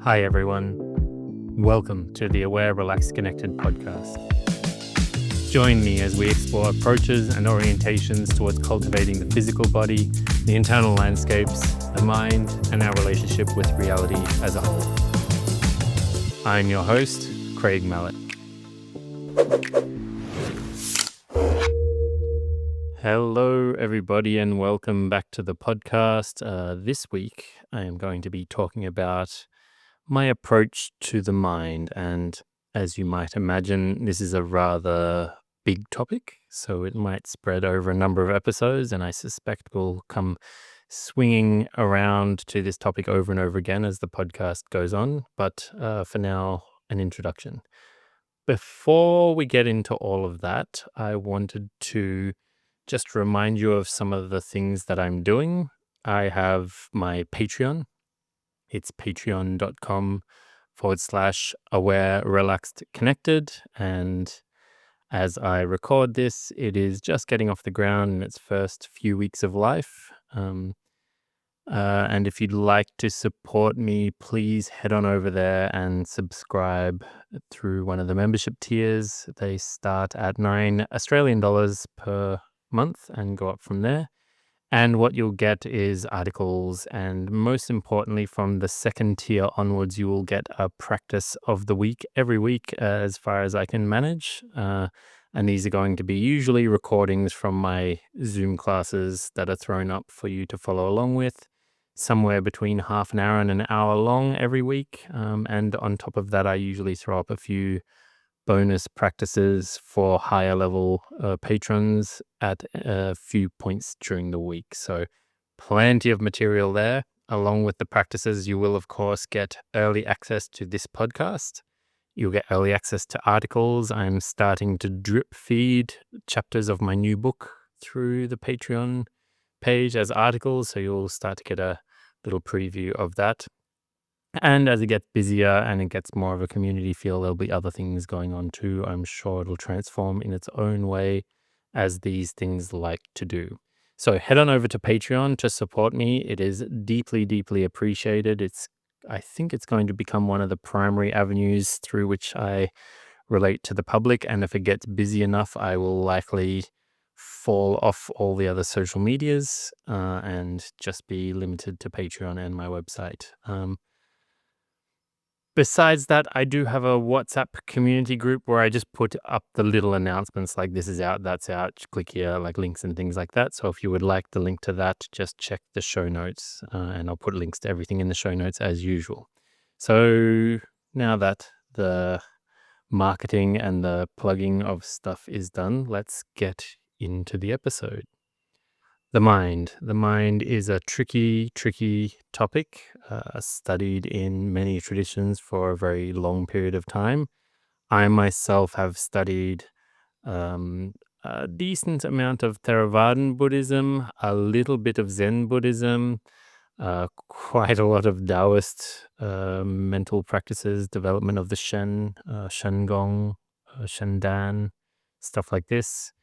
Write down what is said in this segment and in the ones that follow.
Hi everyone, welcome to the Aware, Relaxed, Connected podcast. Join me as we explore approaches and orientations towards cultivating the physical body, the internal landscapes, the mind, and our relationship with reality as a whole. I'm your host, Craig Mallet. Hello everybody and welcome back to the podcast. This week I am going to be talking about my approach to the mind, and as you might imagine, this is a rather big topic, so it might spread over a number of episodes, and I suspect we'll come swinging around to this topic over and over again as the podcast goes on, but for now, an introduction. Before we get into all of that, I wanted to just remind you of some of the things that I'm doing. I have my Patreon. It's patreon.com/aware, relaxed, connected. And as I record this, it is just getting off the ground in its first few weeks of life. And if you'd like to support me, please head on over there and subscribe through one of the membership tiers. They start at $9 per month and go up from there. And what you'll get is articles, and most importantly, from the second tier onwards, you will get a practice of the week every week, as far as I can manage. And these are going to be usually recordings from my Zoom classes that are thrown up for you to follow along with, somewhere between half an hour and an hour long every week. And on top of that, I usually throw up a few bonus practices for higher level patrons at a few points during the week. So plenty of material there. Along with the practices, you will, of course, get early access to this podcast. You'll get early access to articles. I'm starting to drip feed chapters of my new book through the Patreon page as articles. So you'll start to get a little preview of that. And as it gets busier and it gets more of a community feel, there'll be other things going on too. I'm sure it'll transform in its own way, as these things like to do. So head on over to Patreon to support me. It is deeply, deeply appreciated. I think it's going to become one of the primary avenues through which I relate to the public. And if it gets busy enough, I will likely fall off all the other social medias and just be limited to Patreon and my website. Besides that, I do have a WhatsApp community group where I just put up the little announcements like this is out, that's out, click here, like links and things like that. So if you would like the link to that, just check the show notes and I'll put links to everything in the show notes as usual. So now that the marketing and the plugging of stuff is done, let's get into the episode. The mind. The mind is a tricky topic, studied in many traditions for a very long period of time. I myself have studied a decent amount of Theravadan Buddhism, a little bit of Zen Buddhism, quite a lot of Taoist mental practices, development of the Shen, Shen Gong, Shen Dan, stuff like this.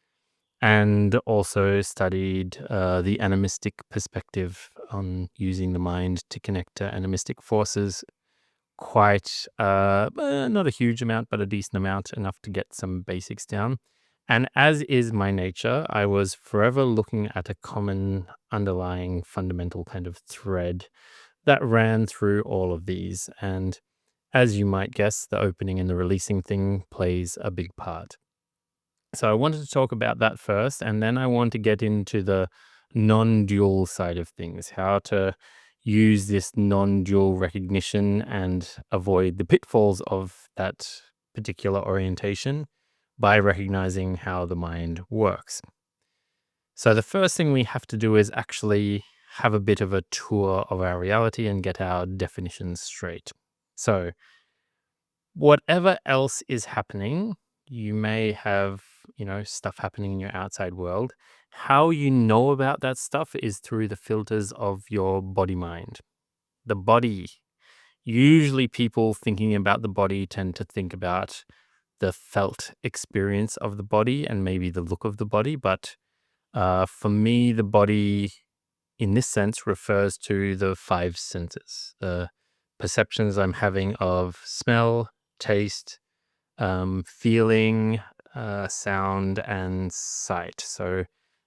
And also studied the animistic perspective on using the mind to connect to animistic forces. Quite, not a huge amount, but a decent amount, enough to get some basics down. And as is my nature, I was forever looking at a common underlying fundamental kind of thread that ran through all of these. And as you might guess, the opening and the releasing thing plays a big part. So I wanted to talk about that first, and then I want to get into the non-dual side of things, how to use this non-dual recognition and avoid the pitfalls of that particular orientation by recognizing how the mind works. So the first thing we have to do is actually have a bit of a tour of our reality and get our definitions straight. So whatever else is happening, you may have, stuff happening in your outside world. How you know about that stuff is through the filters of your body mind. The body. Usually people thinking about the body tend to think about the felt experience of the body and maybe the look of the body. But for me, the body in this sense refers to the five senses, the perceptions I'm having of smell, taste, feeling, sound, and sight. So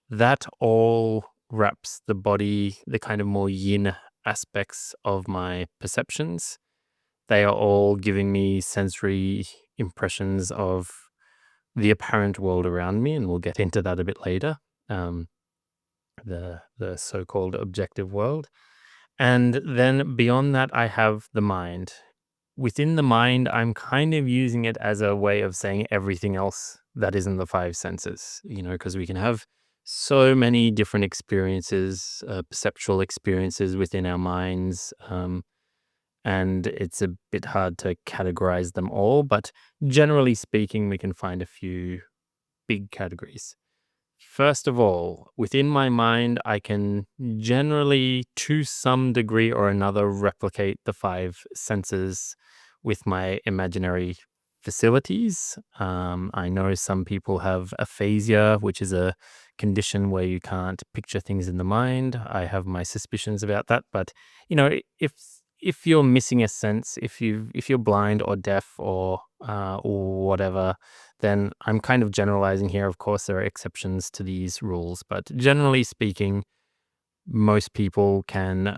that all wraps the body, the kind of more yin aspects of my perceptions. They are all giving me sensory impressions of the apparent world around me, and we'll get into that a bit later. Um, the so-called objective world. And then beyond that, I have the mind. Within the mind, I'm kind of using it as a way of saying everything else that is in the five senses, because we can have so many different experiences, perceptual experiences within our minds. And it's a bit hard to categorize them all, but generally speaking, we can find a few big categories. First of all, within my mind, I can generally, to some degree or another, replicate the five senses with my imaginary facilities. I know some people have aphasia, which is a condition where you can't picture things in the mind. I have my suspicions about that, but if you're missing a sense, if you're blind or deaf or whatever, then I'm kind of generalizing here. Of course, there are exceptions to these rules, but generally speaking, most people can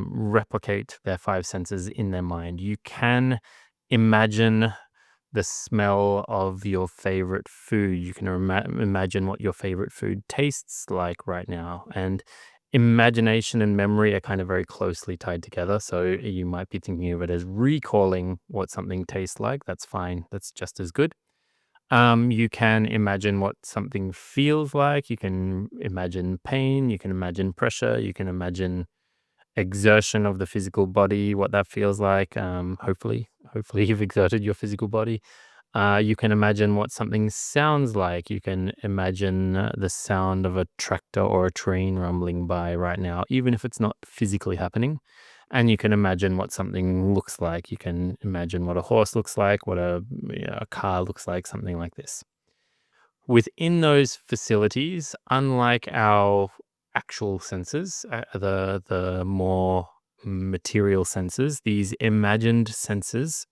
replicate their five senses in their mind. You can imagine the smell of your favorite food. You can imagine what your favorite food tastes like right now. And imagination and memory are kind of very closely tied together. So you might be thinking of it as recalling what something tastes like. That's fine. That's just as good. You can imagine what something feels like. You can imagine pain. You can imagine pressure. You can imagine exertion of the physical body, what that feels like. Hopefully you've exerted your physical body. You can imagine what something sounds like. You can imagine the sound of a tractor or a train rumbling by right now, even if it's not physically happening. And you can imagine what something looks like. You can imagine what a horse looks like, what a car looks like, something like this. Within those facilities, unlike our actual senses, the more material senses, these imagined senses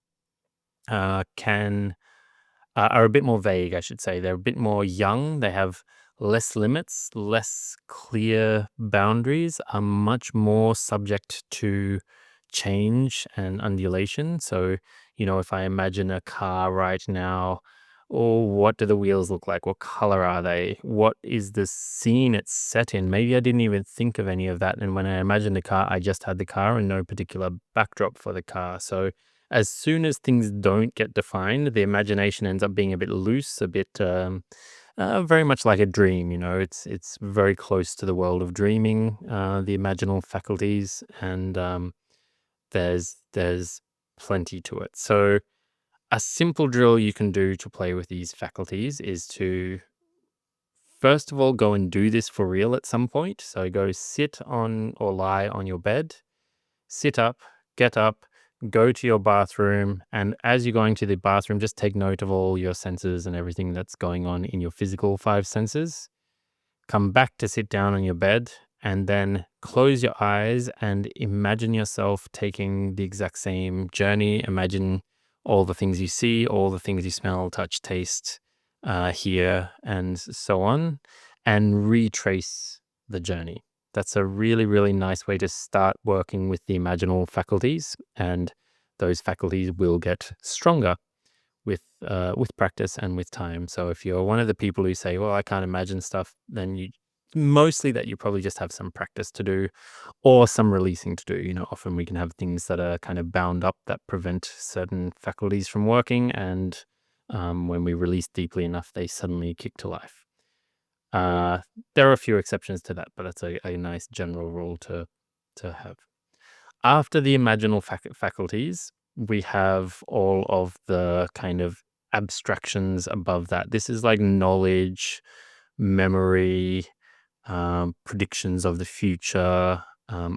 can are a bit more vague, I should say. They're a bit more young. They have less limits, less clear boundaries, are much more subject to change and undulation. So, if I imagine a car right now, or what do the wheels look like? What color are they? What is the scene it's set in? Maybe I didn't even think of any of that. And when I imagined the car, I just had the car and no particular backdrop for the car. So, as soon as things don't get defined, the imagination ends up being a bit loose, a bit very much like a dream. It's very close to the world of dreaming, the imaginal faculties, and there's plenty to it. So a simple drill you can do to play with these faculties is to first of all go and do this for real at some point. So go sit on or lie on your bed, sit up, get up, go to your bathroom, and as you're going to the bathroom, just take note of all your senses and everything that's going on in your physical five senses. Come back to sit down on your bed, and then close your eyes and imagine yourself taking the exact same journey. Imagine all the things you see, all the things you smell, touch, taste, hear, and so on, and retrace the journey. That's a really, really nice way to start working with the imaginal faculties, and those faculties will get stronger with practice and with time. So if you're one of the people who say, "Well, I can't imagine stuff," then mostly that you probably just have some practice to do or some releasing to do. Often we can have things that are kind of bound up that prevent certain faculties from working, and when we release deeply enough, they suddenly kick to life. Uh, there are a few exceptions to that, but that's a nice general rule to have. After the imaginal faculties, we have all of the kind of abstractions above that. This is like knowledge, memory, predictions of the future,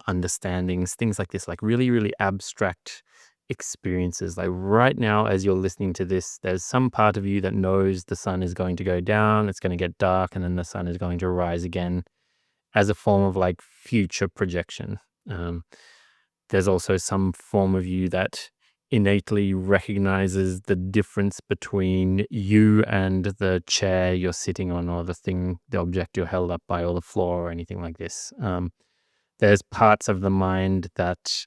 understandings, things like this, like really, really abstract experiences. Like right now, as you're listening to this, there's some part of you that knows the sun is going to go down, it's going to get dark, and then the sun is going to rise again as a form of like future projection. Um, there's also some form of you that innately recognizes the difference between you and the chair you're sitting on, or the object you're held up by, or the floor, or anything like this. There's parts of the mind that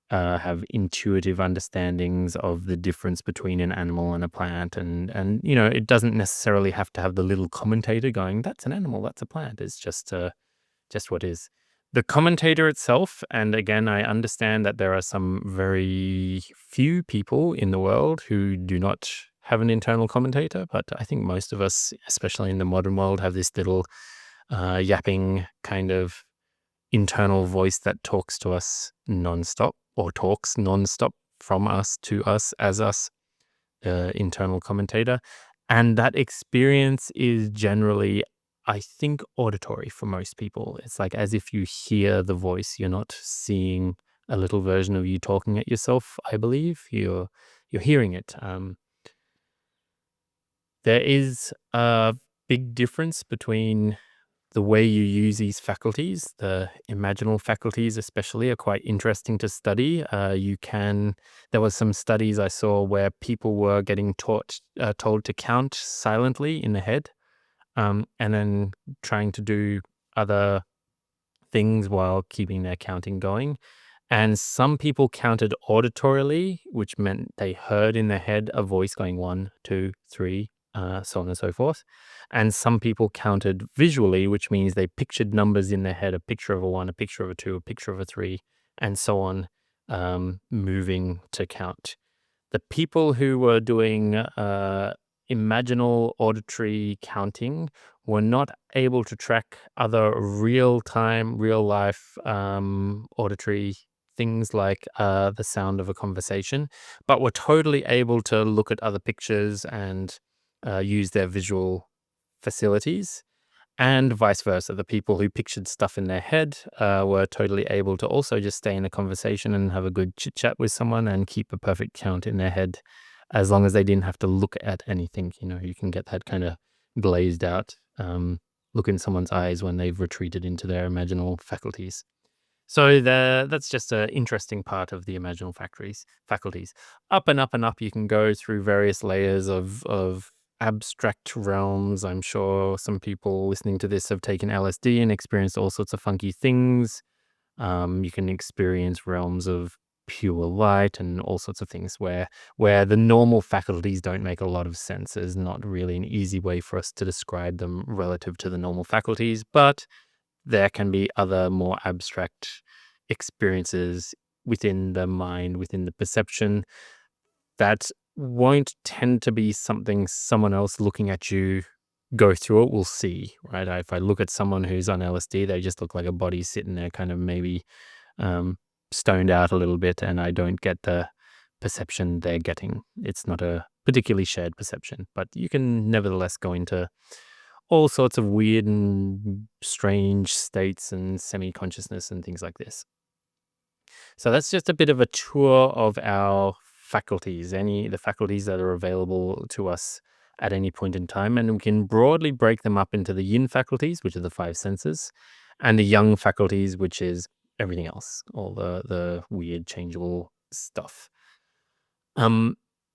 have intuitive understandings of the difference between an animal and a plant, and it doesn't necessarily have to have the little commentator going, "That's an animal, that's a plant." It's just what is. The commentator itself, and again, I understand that there are some very few people in the world who do not have an internal commentator, but I think most of us, especially in the modern world, have this little yapping kind of internal voice that talks to us nonstop, or talks nonstop from us to us as us, internal commentator. And that experience is generally, I think, auditory for most people. It's like as if you hear the voice, you're not seeing a little version of you talking at yourself, I believe. You're hearing it. There is a big difference between the way you use these faculties. The imaginal faculties especially are quite interesting to study. There was some studies I saw where people were getting told to count silently in the head, and then trying to do other things while keeping their counting going. And some people counted auditorily, which meant they heard in their head a voice going 1, 2, 3, so on and so forth. And some people counted visually, which means they pictured numbers in their head, a picture of a 1, a picture of a 2, a picture of a 3, and so on, moving to count. The people who were doing imaginal auditory counting were not able to track other real-time, real-life auditory things like the sound of a conversation, but were totally able to look at other pictures and use their visual facilities. And vice versa. The people who pictured stuff in their head were totally able to also just stay in a conversation and have a good chit chat with someone and keep a perfect count in their head, as long as they didn't have to look at anything. You can get that kind of glazed out look in someone's eyes when they've retreated into their imaginal faculties. So that's just an interesting part of the imaginal faculties. Up and up and up, you can go through various layers of abstract realms. I'm sure some people listening to this have taken LSD and experienced all sorts of funky things. You can experience realms of pure light and all sorts of things where the normal faculties don't make a lot of sense. There's not really an easy way for us to describe them relative to the normal faculties, but there can be other more abstract experiences within the mind, within the perception, that won't tend to be something someone else looking at you go through it will see, right? If I look at someone who's on LSD, they just look like a body sitting there kind of maybe um, stoned out a little bit, and I don't get the perception they're getting. It's not a particularly shared perception, but you can nevertheless go into all sorts of weird and strange states and semi-consciousness and things like this. So that's just a bit of a tour of our faculties, the faculties that are available to us at any point in time. And we can broadly break them up into the yin faculties, which are the five senses, and the yang faculties, which is everything else, all the weird changeable stuff.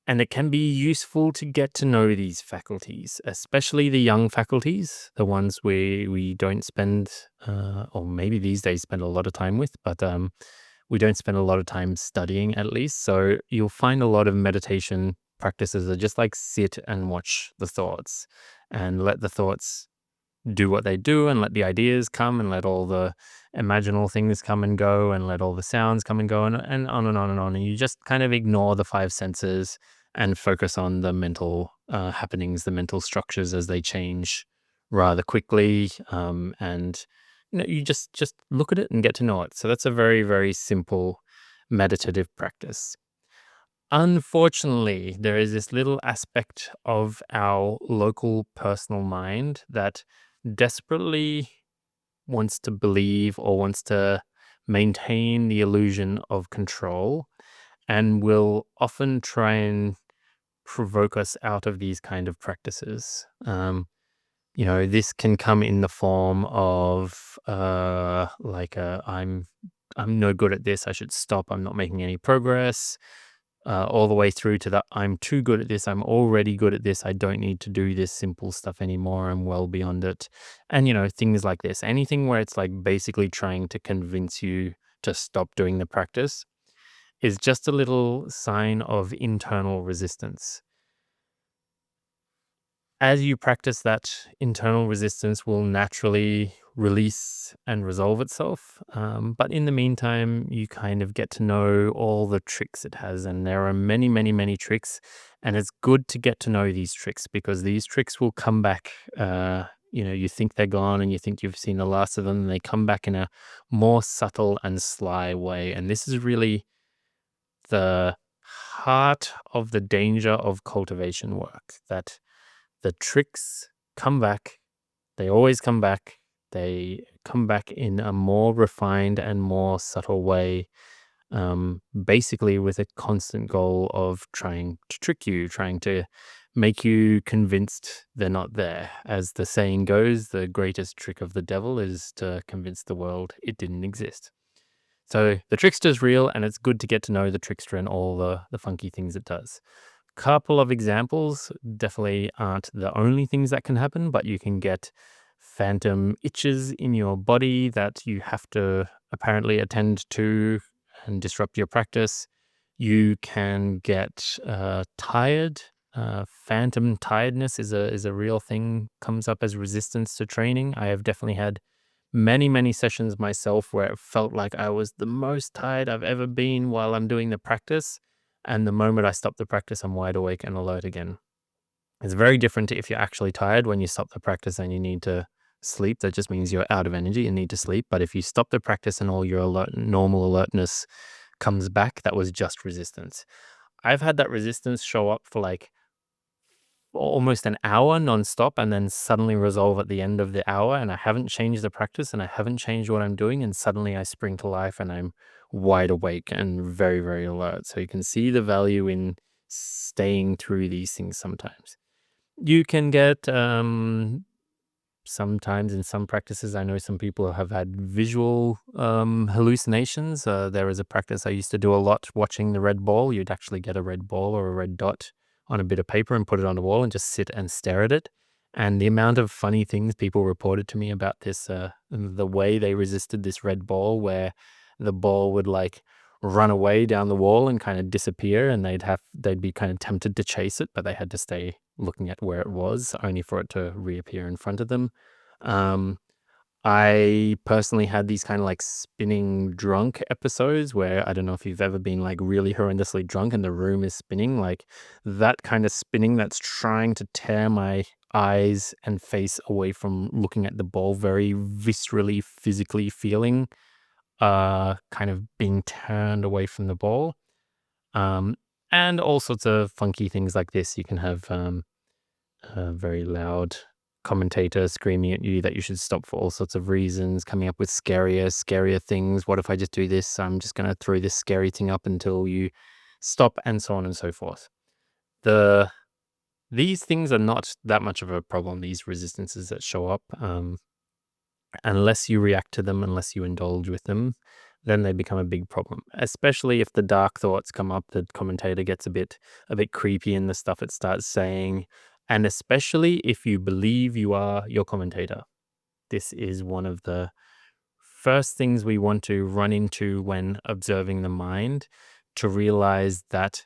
And it can be useful to get to know these faculties, especially the young faculties, the ones we don't spend, or maybe these days spend a lot of time with, but we don't spend a lot of time studying at least. So you'll find a lot of meditation practices that just like sit and watch the thoughts and let the thoughts do what they do, and let the ideas come, and let all the imaginal things come and go, and let all the sounds come and go, and on and on and on. And you just kind of ignore the five senses and focus on the mental happenings, the mental structures as they change rather quickly. And you just look at it and get to know it. So that's a very, very simple meditative practice. Unfortunately, there is this little aspect of our local personal mind that desperately wants to believe or wants to maintain the illusion of control, and will often try and provoke us out of these kind of practices. This can come in the form of I'm I'm no good at this. I should stop. I'm not making any progress. All the way through to the I'm too good at this. I'm already good at this. I don't need to do this simple stuff anymore. I'm well beyond it. And, things like this. Anything where it's like basically trying to convince you to stop doing the practice is just a little sign of internal resistance. As you practice, that internal resistance will naturally release and resolve itself. But in the meantime, you kind of get to know all the tricks it has. And there are many, many, many tricks. And it's good to get to know these tricks because these tricks will come back. You think they're gone and you think you've seen the last of them. And they come back in a more subtle and sly way. And this is really the heart of the danger of cultivation work, that the tricks come back. They always come back. They come back in a more refined and more subtle way, basically with a constant goal of trying to trick you, trying to make you convinced they're not there. As the saying goes, the greatest trick of the devil is to convince the world it didn't exist. So the trickster's real, and it's good to get to know the trickster and all the funky things it does. Couple of examples definitely aren't the only things that can happen, but you can get phantom itches in your body that you have to apparently attend to and disrupt your practice. You can get tired. Phantom tiredness is a real thing, comes up as resistance to training. I have definitely had many, many sessions myself where it felt like I was the most tired I've ever been while I'm doing the practice. And the moment I stop the practice, I'm wide awake and alert again. It's very different to if you're actually tired when you stop the practice and you need to sleep. That just means you're out of energy and need to sleep. But if you stop the practice and all your normal alertness comes back, that was just resistance. I've had that resistance show up for like almost an hour nonstop and then suddenly resolve at the end of the hour. And I haven't changed the practice and I haven't changed what I'm doing. And suddenly I spring to life and I'm wide awake and very, very alert. So you can see the value in staying through these things sometimes. You can get sometimes in some practices, I know some people have had visual hallucinations. There is a practice I used to do a lot watching the red ball. You'd actually get a red ball or a red dot on a bit of paper and put it on the wall and just sit and stare at it. And the amount of funny things people reported to me about this, the way they resisted this red ball, where the ball would like run away down the wall and kind of disappear, and they'd be kind of tempted to chase it, but they had to stay looking at where it was, only for it to reappear in front of them. Um, I personally had these kind of like spinning drunk episodes where I don't know if you've ever been like really horrendously drunk and the room is spinning, like that kind of spinning that's trying to tear my eyes and face away from looking at the ball, very viscerally, physically feeling, kind of being turned away from the ball. Um, and all sorts of funky things like this. You can have a very loud commentator screaming at you that you should stop for all sorts of reasons, coming up with scarier things. What if I just do this? I'm just going to throw this scary thing up until you stop, and so on and so forth. These things are not that much of a problem, these resistances that show up. Unless you react to them, unless you indulge with them, then they become a big problem. Especially if the dark thoughts come up, the commentator gets a bit creepy in the stuff it starts saying, and especially if you believe you are your commentator. This is one of the first things we want to run into when observing the mind, to realize that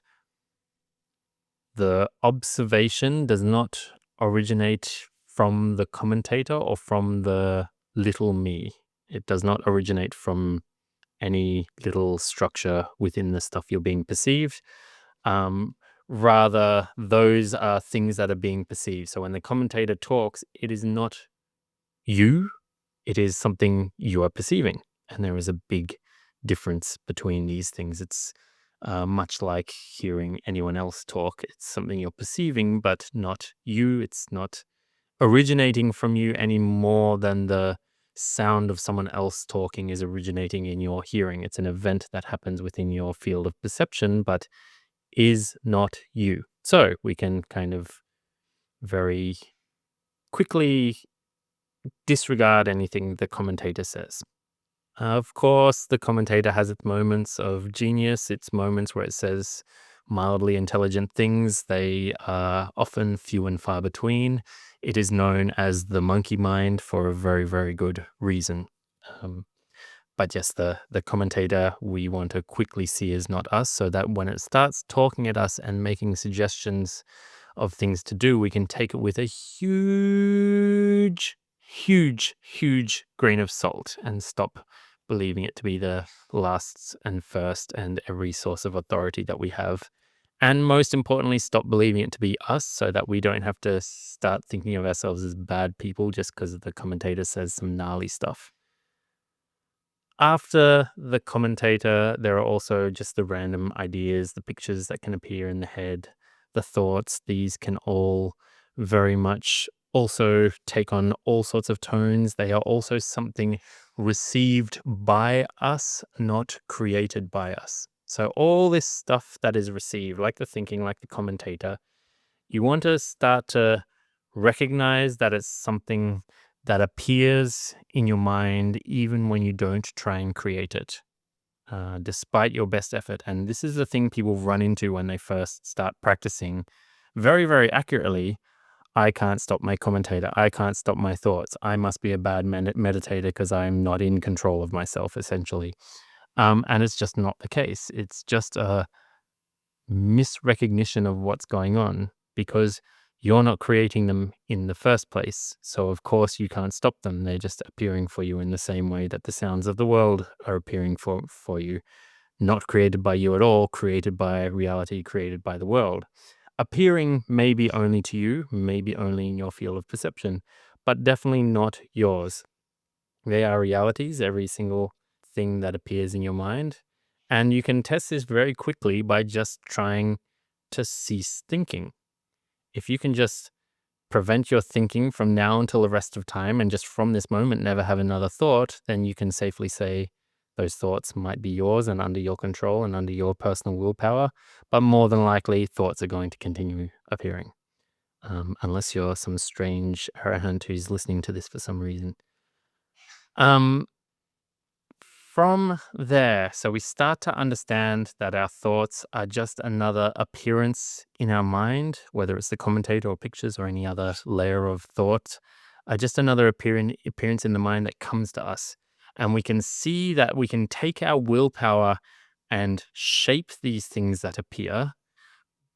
the observation does not originate from the commentator or from the little me. It does not originate from any little structure within the stuff you're being perceived. Um, Rather, those are things that are being perceived. So when the commentator talks, it is not you, it is something you are perceiving. And there is a big difference between these things. It's much like hearing anyone else talk. It's something you're perceiving, but not you. It's not originating from you any more than the sound of someone else talking is originating in your hearing. It's an event that happens within your field of perception, but is not you. So we can kind of very quickly disregard anything the commentator says. Of course, the commentator has its moments of genius, its moments where it says mildly intelligent things. They are often few and far between. It is known as the monkey mind for a very, very good reason. Um, but yes, the commentator we want to quickly see is not us, so that when it starts talking at us and making suggestions of things to do, we can take it with a huge, huge, huge grain of salt and stop believing it to be the last and first and every source of authority that we have. And most importantly, stop believing it to be us so that we don't have to start thinking of ourselves as bad people just because the commentator says some gnarly stuff. After the commentator, there are also just the random ideas, the pictures that can appear in the head, the thoughts. These can all very much also take on all sorts of tones. They are also something received by us, not created by us. So, all this stuff that is received, like the thinking, like the commentator, you want to start to recognize that it's something that appears in your mind even when you don't try and create it, despite your best effort. And this is the thing people run into when they first start practicing very, very accurately. I can't stop my commentator. I can't stop my thoughts. I must be a bad meditator because I'm not in control of myself, essentially. And it's just not the case. It's just a misrecognition of what's going on because you're not creating them in the first place. So, of course, you can't stop them. They're just appearing for you in the same way that the sounds of the world are appearing for you, not created by you at all, created by reality, created by the world. Appearing maybe only to you, maybe only in your field of perception, but definitely not yours. They are realities, every single thing that appears in your mind. And you can test this very quickly by just trying to cease thinking. If you can just prevent your thinking from now until the rest of time and just from this moment never have another thought, then you can safely say those thoughts might be yours and under your control and under your personal willpower. But more than likely, thoughts are going to continue appearing, unless you're some strange arahant who's listening to this for some reason. Um, From there, so we start to understand that our thoughts are just another appearance in our mind, whether it's the commentator or pictures or any other layer of thought, are just another appearance in the mind that comes to us. And we can see that we can take our willpower and shape these things that appear,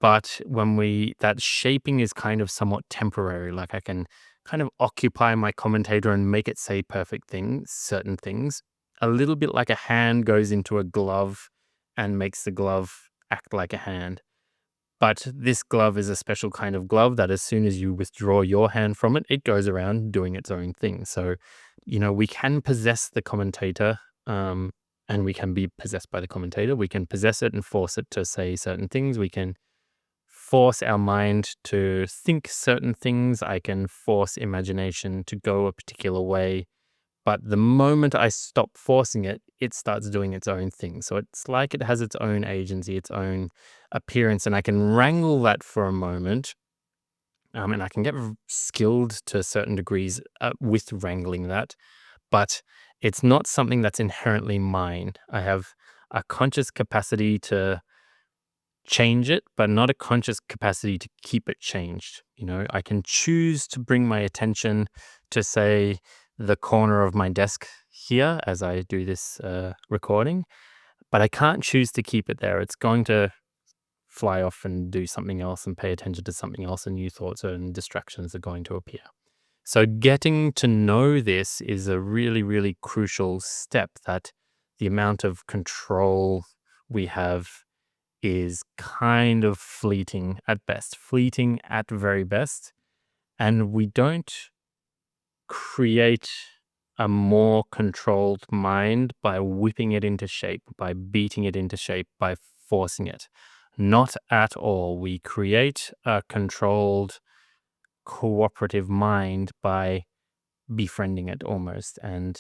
but that shaping is kind of somewhat temporary. Like I can kind of occupy my commentator and make it say perfect things, certain things, a little bit like a hand goes into a glove and makes the glove act like a hand. But this glove is a special kind of glove that as soon as you withdraw your hand from it, it goes around doing its own thing. So, we can possess the commentator, and we can be possessed by the commentator. We can possess it and force it to say certain things. We can force our mind to think certain things. I can force imagination to go a particular way. But the moment I stop forcing it, it starts doing its own thing. So it's like it has its own agency, its own appearance. And I can wrangle that for a moment. And I can get skilled to certain degrees with wrangling that. But it's not something that's inherently mine. I have a conscious capacity to change it, but not a conscious capacity to keep it changed. I can choose to bring my attention to, say, the corner of my desk here as I do this recording, but I can't choose to keep it there. It's going to fly off and do something else and pay attention to something else, and new thoughts and distractions are going to appear. So getting to know this is a really, really crucial step, that the amount of control we have is kind of fleeting at best, fleeting at very best. And we don't create a more controlled mind by whipping it into shape, by beating it into shape, by forcing it. Not at all. We create a controlled, cooperative mind by befriending it almost. And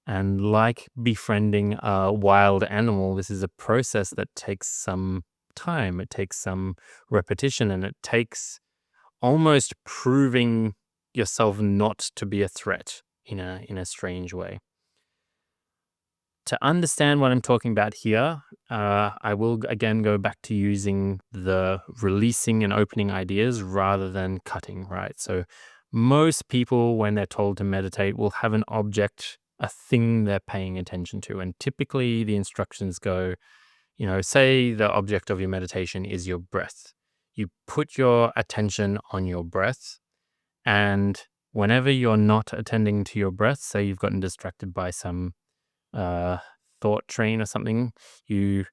like befriending a wild animal, this is a process that takes some time. It takes some repetition, and it takes almost proving yourself not to be a threat in a strange way. To understand what I'm talking about here, I will again go back to using the releasing and opening ideas rather than cutting, right? So most people, when they're told to meditate, will have an object, a thing they're paying attention to. And typically the instructions go, say the object of your meditation is your breath. You put your attention on your breath, and whenever you're not attending to your breath, say you've gotten distracted by some uh, thought train or something, you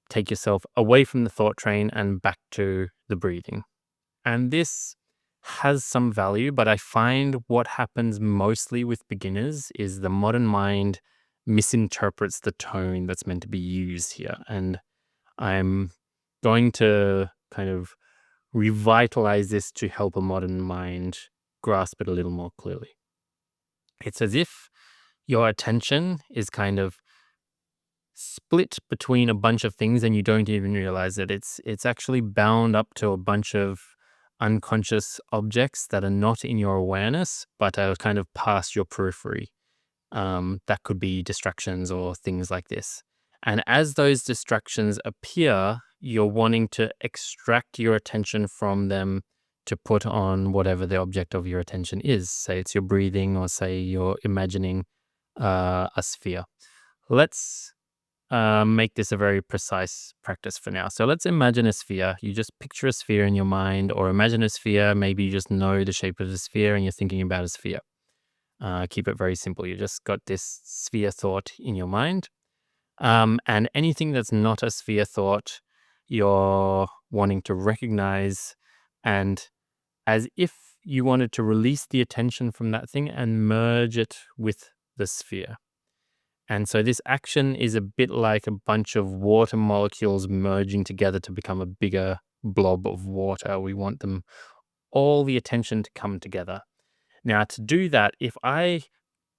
take yourself away from the thought train and back to the breathing. And this has some value, but I find what happens mostly with beginners is the modern mind misinterprets the tone that's meant to be used here. And I'm going to kind of revitalize this to help a modern mind grasp it a little more clearly. It's as if your attention is kind of split between a bunch of things and you don't even realize that it's actually bound up to a bunch of unconscious objects that are not in your awareness but are kind of past your periphery. That could be distractions or things like this. And as those distractions appear, you're wanting to extract your attention from them to put on whatever the object of your attention is. Say it's your breathing, or say you're imagining a sphere. Let's make this a very precise practice for now. So let's imagine a sphere. You just picture a sphere in your mind, or imagine a sphere. Maybe you just know the shape of the sphere and you're thinking about a sphere. Keep it very simple. You just got this sphere thought in your mind. And anything that's not a sphere thought, you're wanting to recognize, and as if you wanted to release the attention from that thing and merge it with the sphere. And so this action is a bit like a bunch of water molecules merging together to become a bigger blob of water. We want them, all the attention, to come together. Now, to do that, if I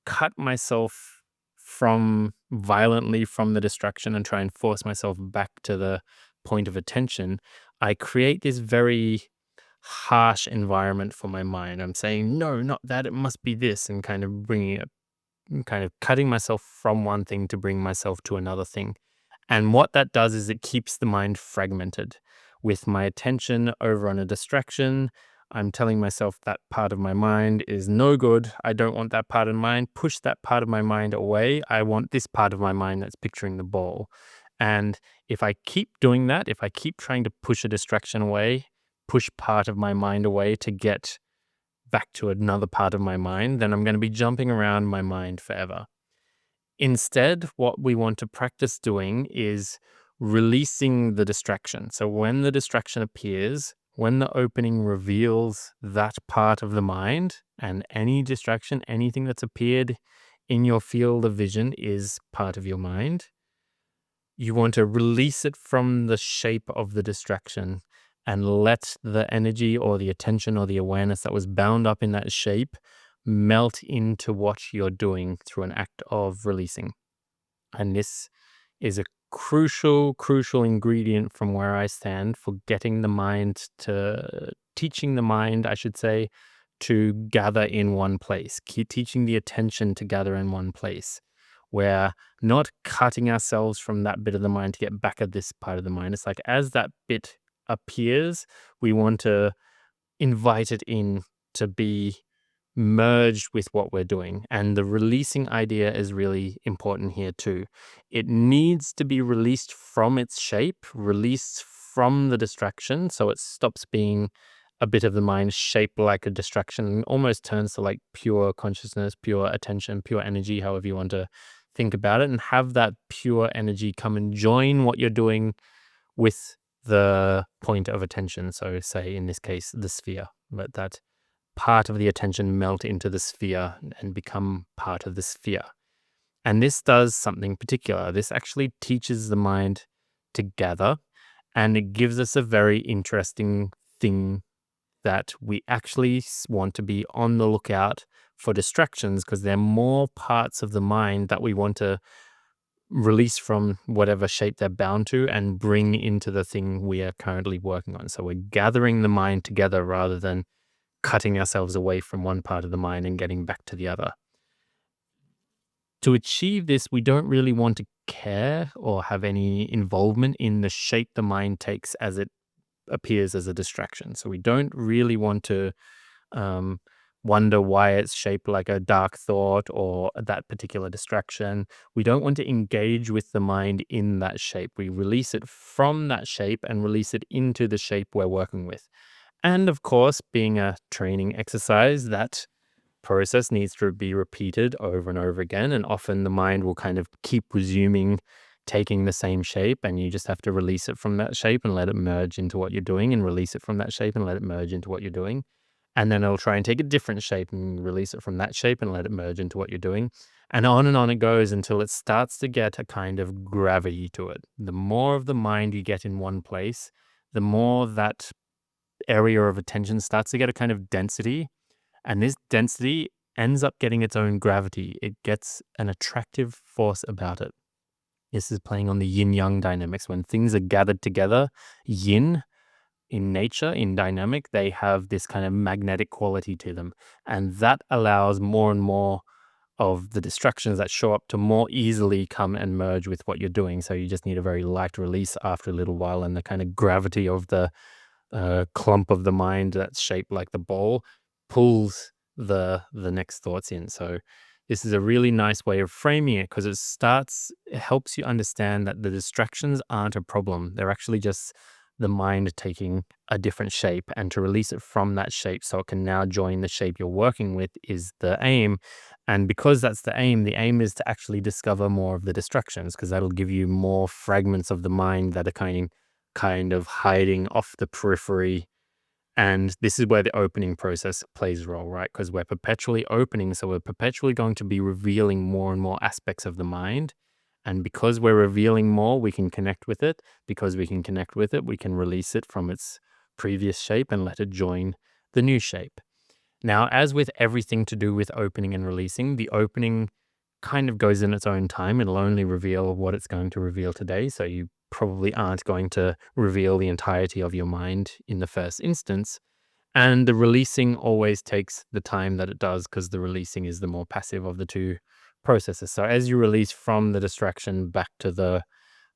cut myself violently from the distraction and try and force myself back to the point of attention, I create this very harsh environment for my mind. I'm saying, no, not that, it must be this, and kind of bringing it, kind of cutting myself from one thing to bring myself to another thing. And what that does is it keeps the mind fragmented. With my attention over on a distraction, I'm telling myself that part of my mind is no good. I don't want that part of mind. Push that part of my mind away. I want this part of my mind that's picturing the ball. And if I keep doing that, if I keep trying to push a distraction away, push part of my mind away to get back to another part of my mind, then I'm going to be jumping around my mind forever. Instead, what we want to practice doing is releasing the distraction. So when the distraction appears, when the opening reveals that part of the mind, and any distraction, anything that's appeared in your field of vision is part of your mind, you want to release it from the shape of the distraction and let the energy or the attention or the awareness that was bound up in that shape melt into what you're doing through an act of releasing. And this is a crucial ingredient from where I stand for teaching the mind, I should say, to gather in one place, teaching the attention to gather in one place. We're not cutting ourselves from that bit of the mind to get back at this part of the mind. It's like as that bit appears, we want to invite it in to be merged with what we're doing. And the releasing idea is really important here too. It needs to be released from its shape, released from the distraction, so it stops being a bit of the mind shaped like a distraction and almost turns to like pure consciousness, pure attention, pure energy, however you want to think about it, and have that pure energy come and join what you're doing with the point of attention. So say in this case, the sphere, let that part of the attention melt into the sphere and become part of the sphere. And this does something particular. This actually teaches the mind to gather, and it gives us a very interesting thing that we actually want to be on the lookout for distractions, because there are more parts of the mind that we want to release from whatever shape they're bound to and bring into the thing we are currently working on. So we're gathering the mind together rather than cutting ourselves away from one part of the mind and getting back to the other. To achieve this, we don't really want to care or have any involvement in the shape the mind takes as it appears as a distraction. So we don't really want to um, wonder why it's shaped like a dark thought or that particular distraction. We don't want to engage with the mind in that shape. We release it from that shape and release it into the shape we're working with. And of course, being a training exercise, that process needs to be repeated over and over again. And often the mind will kind of keep resuming taking the same shape, and you just have to release it from that shape and let it merge into what you're doing, and release it from that shape and let it merge into what you're doing. And then it'll try and take a different shape and release it from that shape and let it merge into what you're doing. And on it goes until it starts to get a kind of gravity to it. The more of the mind you get in one place, the more that area of attention starts to get a kind of density, and this density ends up getting its own gravity. It gets an attractive force about it. This is playing on the yin yang dynamics. When things are gathered together, yin in nature, in dynamic, they have this kind of magnetic quality to them. And that allows more and more of the distractions that show up to more easily come and merge with what you're doing. So you just need a very light release after a little while, and the kind of gravity of the clump of the mind that's shaped like the ball pulls the next thoughts in. So this is a really nice way of framing it, because it helps you understand that the distractions aren't a problem. They're actually just the mind taking a different shape, and to release it from that shape so it can now join the shape you're working with is the aim. And because that's the aim is to actually discover more of the distractions, because that'll give you more fragments of the mind that are kind of hiding off the periphery. And this is where the opening process plays a role, right? Because we're perpetually opening. So we're perpetually going to be revealing more and more aspects of the mind. And because we're revealing more, we can connect with it. Because we can connect with it, we can release it from its previous shape and let it join the new shape. Now, as with everything to do with opening and releasing, the opening kind of goes in its own time. It'll only reveal what it's going to reveal today. So you probably aren't going to reveal the entirety of your mind in the first instance. And the releasing always takes the time that it does, because the releasing is the more passive of the two processes. So as you release from the distraction back to the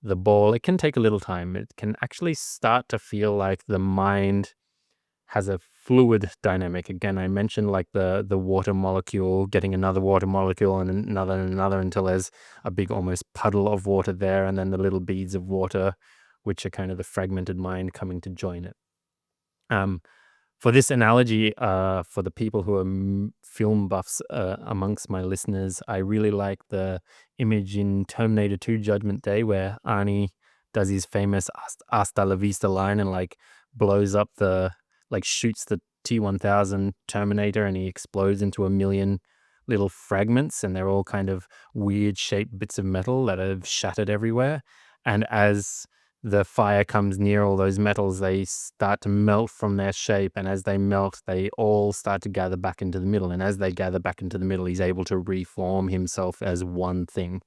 ball, it can take a little time. It can actually start to feel like the mind has a fluid dynamic. Again, I mentioned like the water molecule getting another water molecule and another until there's a big almost puddle of water there, and then the little beads of water, which are kind of the fragmented mind coming to join it. Um, for this analogy, for the people who are film buffs amongst my listeners, I really like the image in Terminator 2 Judgment Day where Arnie does his famous hasta la vista line and like blows up like shoots the T-1000 Terminator, and he explodes into a million little fragments, and they're all kind of weird shaped bits of metal that have shattered everywhere. And as the fire comes near all those metals, they start to melt from their shape. And as they melt, they all start to gather back into the middle. And as they gather back into the middle, he's able to reform himself as one thing.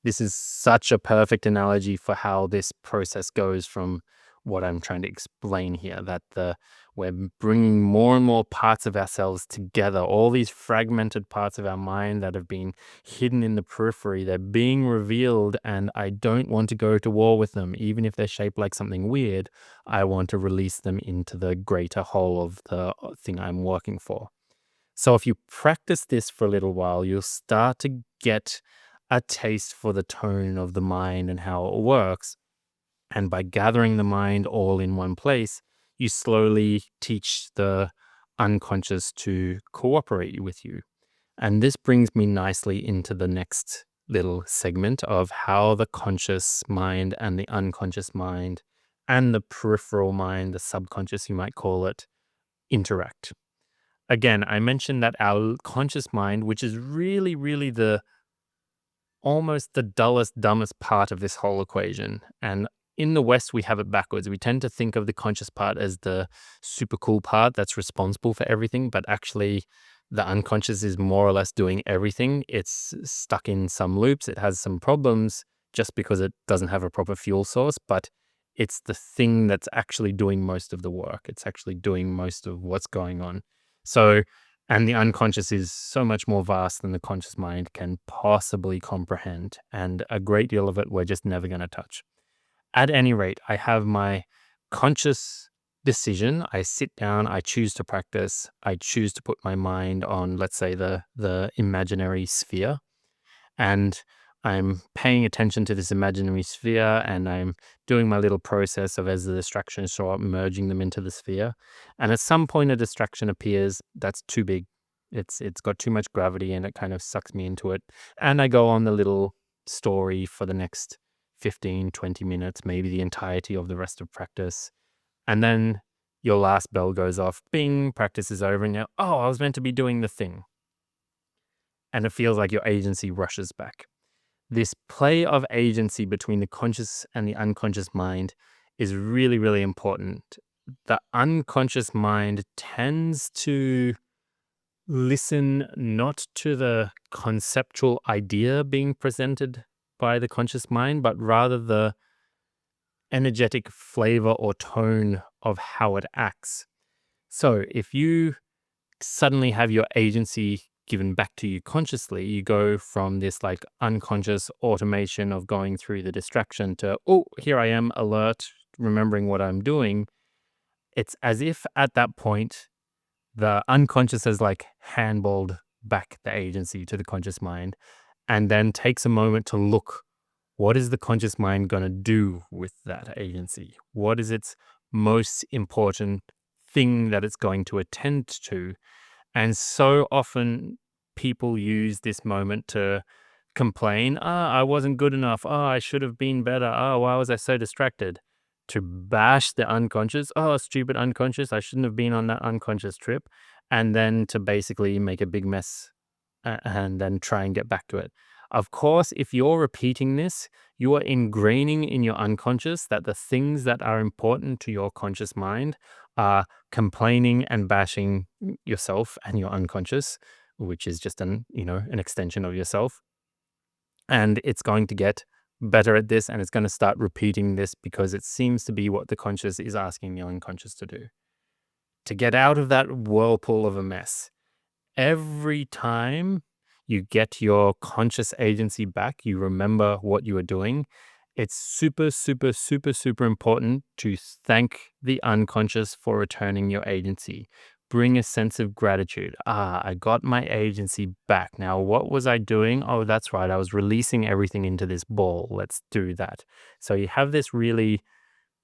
This is such a perfect analogy for how this process goes from what I'm trying to explain here, that we're bringing more and more parts of ourselves together. All these fragmented parts of our mind that have been hidden in the periphery, they're being revealed, and I don't want to go to war with them. Even if they're shaped like something weird, I want to release them into the greater whole of the thing I'm working for. So if you practice this for a little while, you'll start to get a taste for the tone of the mind and how it works. And by gathering the mind all in one place, you slowly teach the unconscious to cooperate with you. And this brings me nicely into the next little segment of how the conscious mind and the unconscious mind and the peripheral mind, the subconscious, you might call it, interact. Again, I mentioned that our conscious mind, which is really, really the almost the dullest, dumbest part of this whole equation. And in the West, we have it backwards. We tend to think of the conscious part as the super cool part that's responsible for everything, but actually, the unconscious is more or less doing everything. It's stuck in some loops. It has some problems just because it doesn't have a proper fuel source, but it's the thing that's actually doing most of the work. It's actually doing most of what's going on. So, And the unconscious is so much more vast than the conscious mind can possibly comprehend. And a great deal of it we're just never going to touch. At any rate, I have my conscious decision. I sit down, I choose to practice, I choose to put my mind on, let's say, the imaginary sphere, and I'm paying attention to this imaginary sphere, and I'm doing my little process of, as the distractions show up, merging them into the sphere. And at some point a distraction appears that's too big. It's got too much gravity and it kind of sucks me into it. And I go on the little story for the next 15, 20 minutes, maybe the entirety of the rest of practice. And then your last bell goes off, bing, practice is over, and you're, oh, I was meant to be doing the thing. And it feels like your agency rushes back. This play of agency between the conscious and the unconscious mind is really, really important. The unconscious mind tends to listen not to the conceptual idea being presented by the conscious mind, but rather the energetic flavor or tone of how it acts. So if you suddenly have your agency given back to you consciously, you go from this like unconscious automation of going through the distraction to, oh, here I am, alert, remembering what I'm doing. It's as if at that point, the unconscious has like handballed back the agency to the conscious mind and then takes a moment to look, what is the conscious mind going to do with that agency? What is its most important thing that it's going to attend to? And so often people use this moment to complain, I wasn't good enough. I should have been better. Why was I so distracted? To bash the unconscious. Stupid unconscious. I shouldn't have been on that unconscious trip. And then to basically make a big mess and then try and get back to it. Of course, if you're repeating this, you are ingraining in your unconscious that the things that are important to your conscious mind are complaining and bashing yourself and your unconscious, which is just an extension of yourself. And it's going to get better at this, and it's going to start repeating this because it seems to be what the conscious is asking the unconscious to do. To get out of that whirlpool of a mess, every time you get your conscious agency back, you remember what you were doing. It's super, super, super, super important to thank the unconscious for returning your agency. Bring a sense of gratitude. I got my agency back. Now, what was I doing? Oh, that's right. I was releasing everything into this ball. Let's do that. So you have this really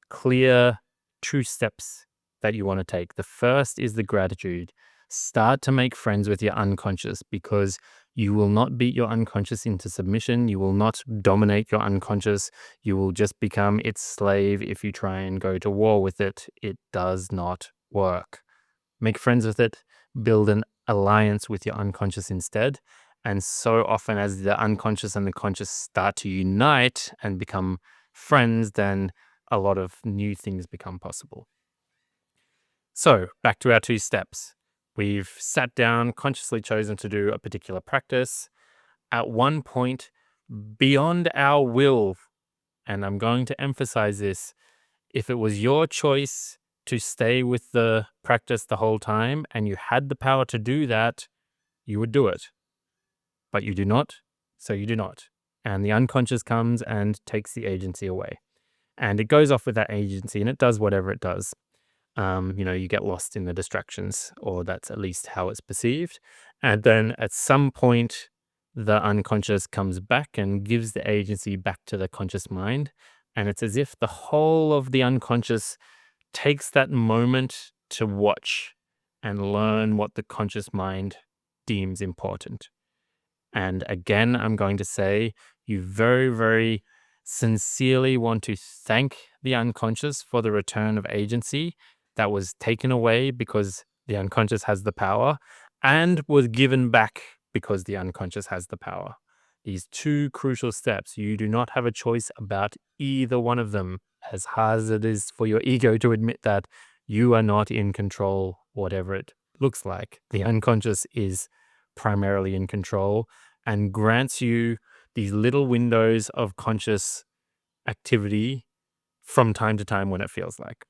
clear 2 steps that you want to take. The first is the gratitude. Start to make friends with your unconscious because you will not beat your unconscious into submission. You will not dominate your unconscious. You will just become its slave if you try and go to war with it. It does not work. Make friends with it. Build an alliance with your unconscious instead. And so often as the unconscious and the conscious start to unite and become friends, then a lot of new things become possible. So back to our 2 steps. We've sat down, consciously chosen to do a particular practice. At one point, beyond our will, and I'm going to emphasize this, if it was your choice to stay with the practice the whole time and you had the power to do that, you would do it. But you do not, so you do not. And the unconscious comes and takes the agency away. And it goes off with that agency and it does whatever it does. You get lost in the distractions, or that's at least how it's perceived. And then at some point, the unconscious comes back and gives the agency back to the conscious mind. And it's as if the whole of the unconscious takes that moment to watch and learn what the conscious mind deems important. And again, I'm going to say you very, very sincerely want to thank the unconscious for the return of agency that was taken away because the unconscious has the power and was given back because the unconscious has the power. These 2 crucial steps, you do not have a choice about either one of them. As hard as it is for your ego to admit that, you are not in control, whatever it looks like. The unconscious is primarily in control and grants you these little windows of conscious activity from time to time when it feels like.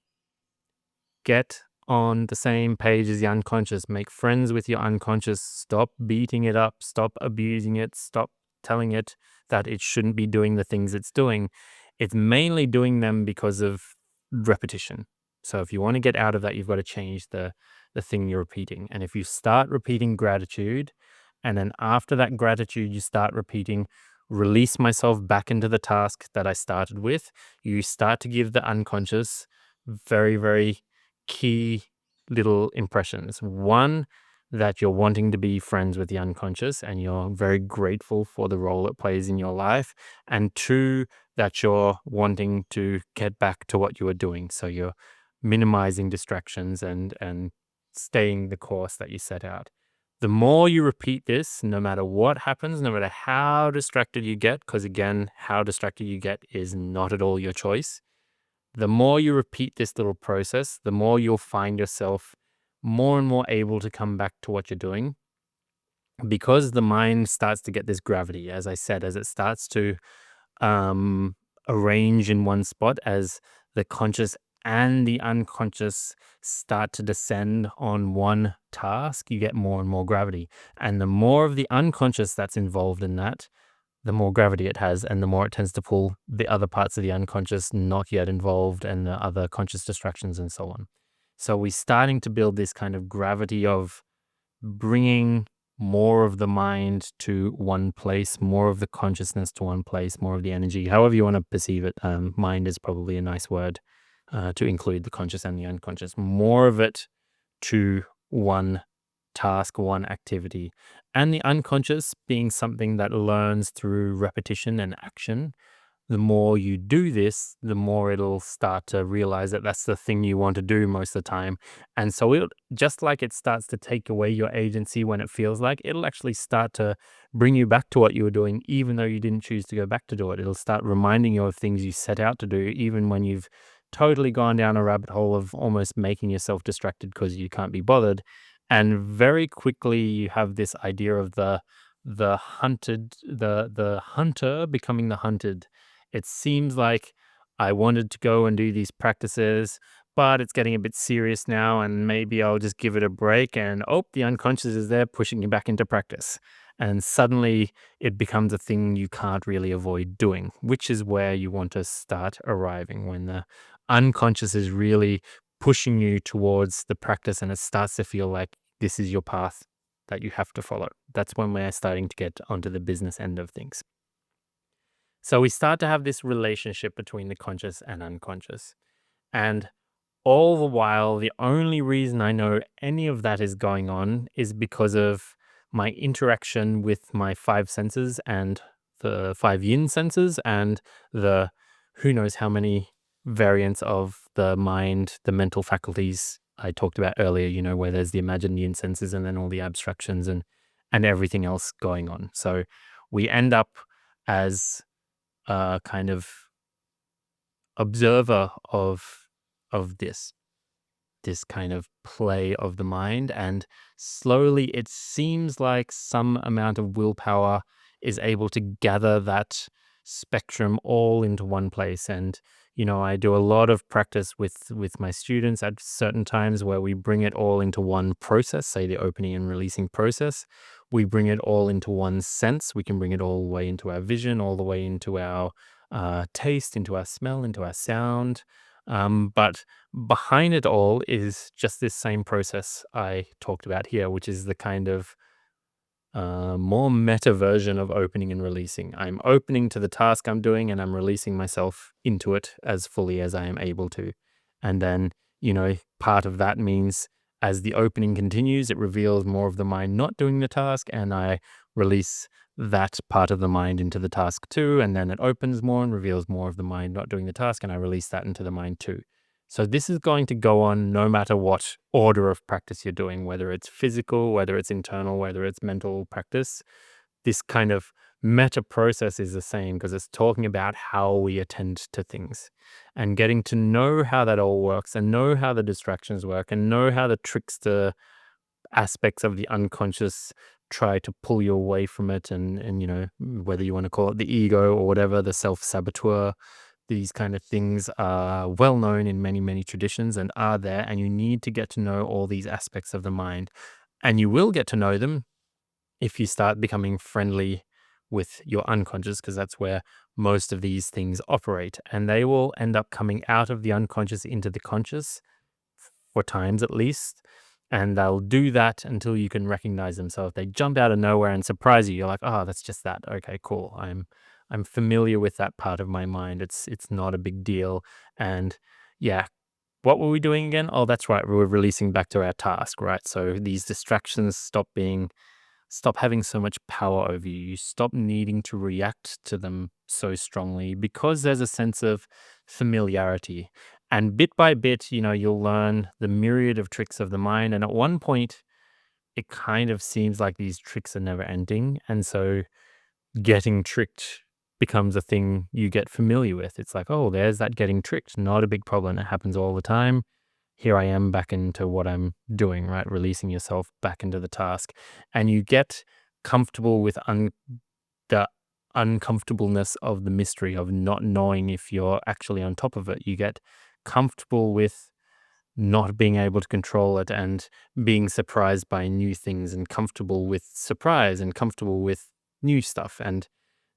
Get on the same page as the unconscious. Make friends with your unconscious. Stop beating it up. Stop abusing it. Stop telling it that it shouldn't be doing the things it's doing. It's mainly doing them because of repetition. So if you want to get out of that, you've got to change the thing you're repeating. And if you start repeating gratitude, and then after that gratitude, you start repeating, release myself back into the task that I started with, you start to give the unconscious very, very key little impressions. One, that you're wanting to be friends with the unconscious and you're very grateful for the role it plays in your life. And two, that you're wanting to get back to what you were doing. So you're minimizing distractions and staying the course that you set out. The more you repeat this, no matter what happens, no matter how distracted you get, because again, how distracted you get is not at all your choice. The more you repeat this little process, the more you'll find yourself more and more able to come back to what you're doing, because the mind starts to get this gravity, as I said, as it starts to um, arrange in one spot, as the conscious and the unconscious start to descend on one task, you get more and more gravity. And the more of the unconscious that's involved in that, the more gravity it has, and the more it tends to pull the other parts of the unconscious not yet involved and the other conscious distractions and so on. So we're starting to build this kind of gravity of bringing more of the mind to one place, more of the consciousness to one place, more of the energy, however you want to perceive it. Mind is probably a nice word to include the conscious and the unconscious, more of it to one task, one activity. And the unconscious being something that learns through repetition and action. The more you do this, the more it'll start to realize that that's the thing you want to do most of the time. And so it'll, just like it starts to take away your agency when it feels like, it'll actually start to bring you back to what you were doing, even though you didn't choose to go back to do it. It'll start reminding you of things you set out to do, even when you've totally gone down a rabbit hole of almost making yourself distracted because you can't be bothered. And very quickly you have this idea of the hunter becoming the hunted. It seems like I wanted to go and do these practices, but it's getting a bit serious now, and maybe I'll just give it a break. And oh, the unconscious is there pushing you back into practice. And suddenly it becomes a thing you can't really avoid doing, which is where you want to start arriving, when the unconscious is really pushing you towards the practice and it starts to feel like this is your path that you have to follow. That's when we're starting to get onto the business end of things. So we start to have this relationship between the conscious and unconscious. And all the while, the only reason I know any of that is going on is because of my interaction with my five senses and the five yin senses and the who knows how many variants of the mind, the mental faculties I talked about earlier, where there's the imagined yin senses and then all the abstractions and everything else going on. So we end up as a kind of observer of this kind of play of the mind. And slowly it seems like some amount of willpower is able to gather that spectrum all into one place. And I do a lot of practice with my students at certain times where we bring it all into one process, say the opening and releasing process. We bring it all into one sense. We can bring it all the way into our vision, all the way into our taste, into our smell, into our sound. But behind it all is just this same process I talked about here, which is the kind of more meta version of opening and releasing. I'm opening to the task I'm doing and I'm releasing myself into it as fully as I am able to. And then, part of that means as the opening continues, it reveals more of the mind not doing the task, and I release that part of the mind into the task too. And then it opens more and reveals more of the mind not doing the task, and I release that into the mind too. So this is going to go on no matter what order of practice you're doing, whether it's physical, whether it's internal, whether it's mental practice. This kind of meta process is the same because it's talking about how we attend to things and getting to know how that all works and know how the distractions work and know how the trickster aspects of the unconscious try to pull you away from it, and whether you want to call it the ego or whatever, the self-saboteur, These kind of things are well known in many, many traditions and are there, and you need to get to know all these aspects of the mind. And you will get to know them if you start becoming friendly with your unconscious, because that's where most of these things operate. And they will end up coming out of the unconscious into the conscious for times at least. And they'll do that until you can recognize them. So if they jump out of nowhere and surprise you, you're like, oh, that's just that. Okay, cool. I'm familiar with that part of my mind. It's not a big deal. And yeah, what were we doing again? Oh, that's right. We were releasing back to our task, right? So these distractions stop having so much power over you. You stop needing to react to them so strongly because there's a sense of familiarity. And bit by bit, you'll learn the myriad of tricks of the mind. And at one point, it kind of seems like these tricks are never ending. And so getting tricked becomes a thing you get familiar with. It's like, oh, there's that getting tricked. Not a big problem. It happens all the time. Here I am back into what I'm doing, right? Releasing yourself back into the task. And you get comfortable with the uncomfortableness of the mystery of not knowing if you're actually on top of it. You get comfortable with not being able to control it and being surprised by new things and comfortable with surprise and comfortable with new stuff. And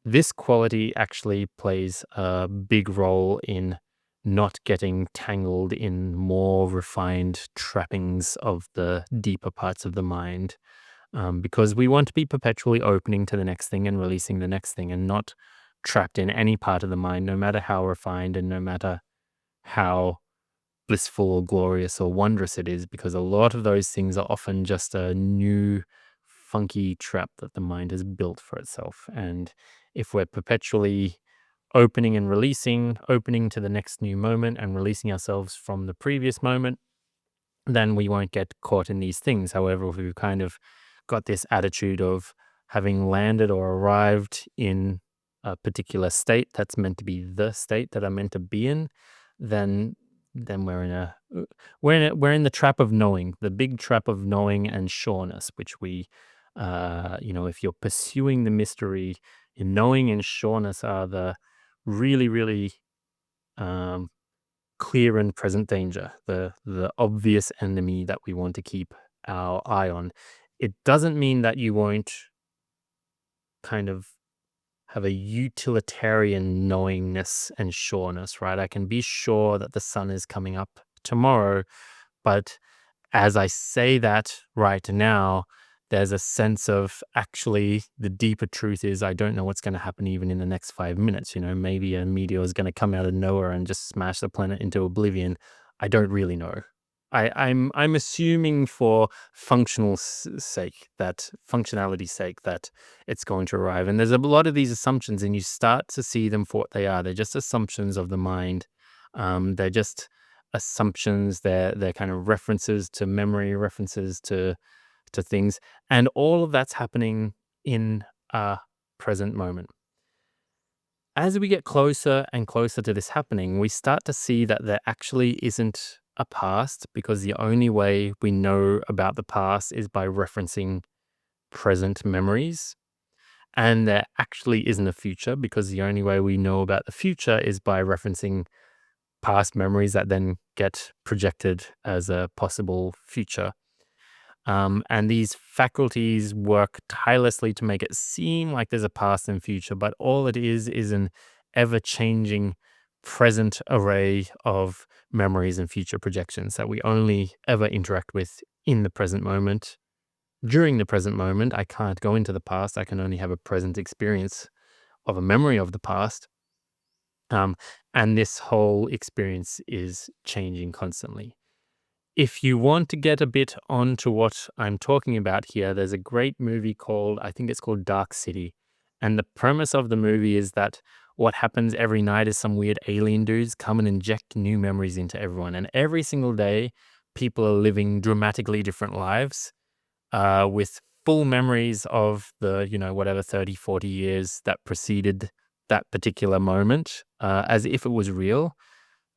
this quality actually plays a big role in not getting tangled in more refined trappings of the deeper parts of the mind. Because we want to be perpetually opening to the next thing and releasing the next thing and not trapped in any part of the mind, no matter how refined and no matter how blissful or glorious or wondrous it is, because a lot of those things are often just a new funky trap that the mind has built for itself. And if we're perpetually opening and releasing, opening to the next new moment and releasing ourselves from the previous moment, then we won't get caught in these things. However, if we've kind of got this attitude of having landed or arrived in a particular state that's meant to be the state that I'm meant to be in, then we're in the trap of knowing, the big trap of knowing and sureness, which if you're pursuing the mystery, your knowing and sureness are the really, really um, clear and present danger, the obvious enemy that we want to keep our eye on. It doesn't mean that you won't kind of have a utilitarian knowingness and sureness, right? I can be sure that the sun is coming up tomorrow, but as I say that right now, there's a sense of actually the deeper truth is I don't know what's going to happen even in the next 5 minutes. Maybe a meteor is going to come out of nowhere and just smash the planet into oblivion. I don't really know. I'm assuming for functionality's sake that it's going to arrive. And there's a lot of these assumptions, and you start to see them for what they are. They're just assumptions of the mind. They're just assumptions. They're kind of references to memory, references to things, and all of that's happening in a present moment. As we get closer and closer to this happening, we start to see that there actually isn't a past, because the only way we know about the past is by referencing present memories. And there actually isn't a future, because the only way we know about the future is by referencing past memories that then get projected as a possible future. And these faculties work tirelessly to make it seem like there's a past and future, but all it is an ever changing present array of memories and future projections that we only ever interact with in the present moment. During the present moment, I can't go into the past. I can only have a present experience of a memory of the past. Um, and this whole experience is changing constantly. If you want to get a bit onto what I'm talking about here, there's a great movie I think it's called Dark City. And the premise of the movie is that what happens every night is some weird alien dudes come and inject new memories into everyone. And every single day, people are living dramatically different lives with full memories of whatever 30, 40 years that preceded that particular moment, as if it was real,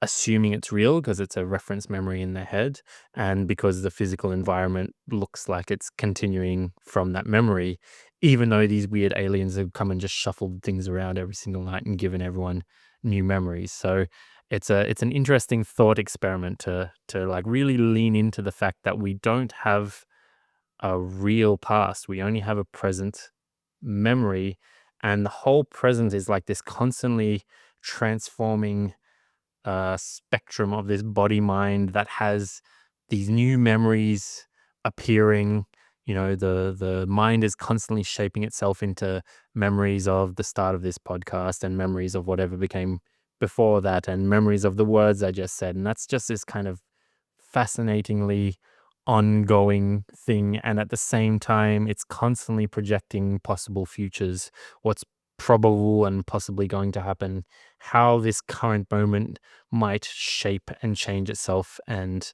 assuming it's real because it's a reference memory in their head, and because the physical environment looks like it's continuing from that memory, even though these weird aliens have come and just shuffled things around every single night and given everyone new memories. So it's an interesting thought experiment to like really lean into the fact that we don't have a real past. We only have a present memory, and the whole present is like this constantly transforming spectrum of this body mind that has these new memories appearing. The mind is constantly shaping itself into memories of the start of this podcast and memories of whatever became before that and memories of the words I just said. And that's just this kind of fascinatingly ongoing thing. And at the same time, it's constantly projecting possible futures, what's probable and possibly going to happen, how this current moment might shape and change itself and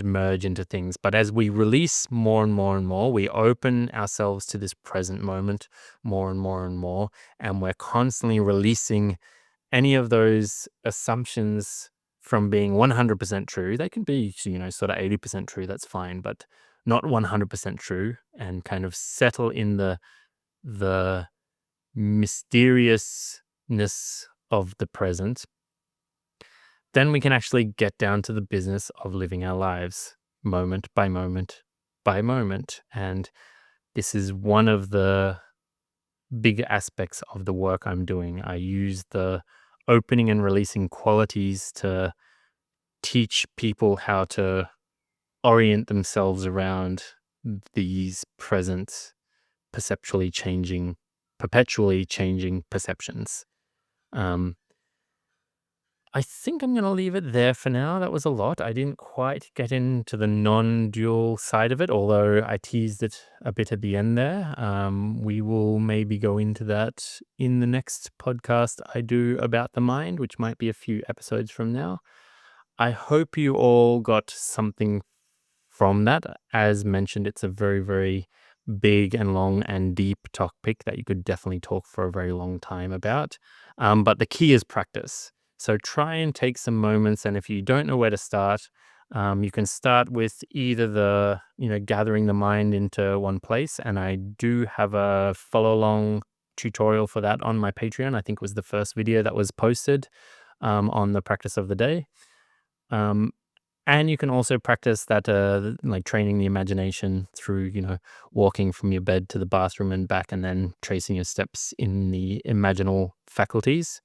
merge into things. But as we release more and more and more, we open ourselves to this present moment more and more and more, and we're constantly releasing any of those assumptions from being 100% true. They can be, sort of 80% true, that's fine, but not 100% true, and kind of settle in the mysteriousness of the present. Then we can actually get down to the business of living our lives moment by moment by moment. And this is one of the big aspects of the work I'm doing. I use the opening and releasing qualities to teach people how to orient themselves around these present, perpetually changing perceptions. Um, I think I'm going to leave it there for now. That was a lot. I didn't quite get into the non-dual side of it, although I teased it a bit at the end there. We will maybe go into that in the next podcast I do about the mind, which might be a few episodes from now. I hope you all got something from that. As mentioned, it's a very, very big and long and deep topic that you could definitely talk for a very long time about. But the key is practice. So try and take some moments. And if you don't know where to start, you can start with either gathering the mind into one place. And I do have a follow along tutorial for that on my Patreon. I think it was the first video that was posted on the practice of the day. And you can also practice that, like training the imagination through, walking from your bed to the bathroom and back, and then tracing your steps in the imaginal faculties,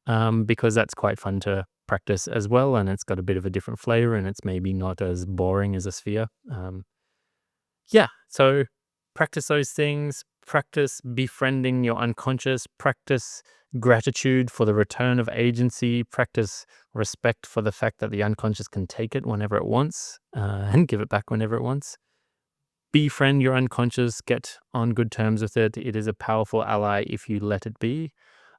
because that's quite fun to practice as well. And it's got a bit of a different flavor, and it's maybe not as boring as a sphere. Yeah, so practice those things, practice befriending your unconscious, practice gratitude for the return of agency, practice respect for the fact that the unconscious can take it whenever it wants and give it back whenever it wants. Befriend your unconscious, get on good terms with it. It is a powerful ally if you let it be.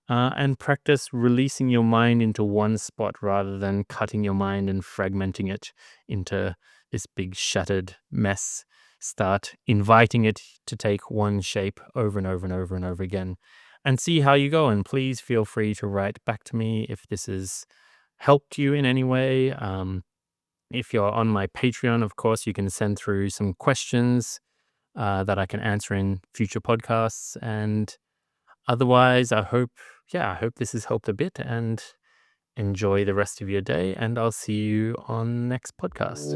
And practice releasing your mind into one spot rather than cutting your mind and fragmenting it into this big shattered mess. Start inviting it to take one shape over and over and over and over again, and see how you go. And please feel free to write back to me if this has helped you in any way. If you're on my Patreon, of course, you can send through some questions that I can answer in future podcasts. And otherwise, I hope this has helped a bit, and enjoy the rest of your day. And I'll see you on next podcast.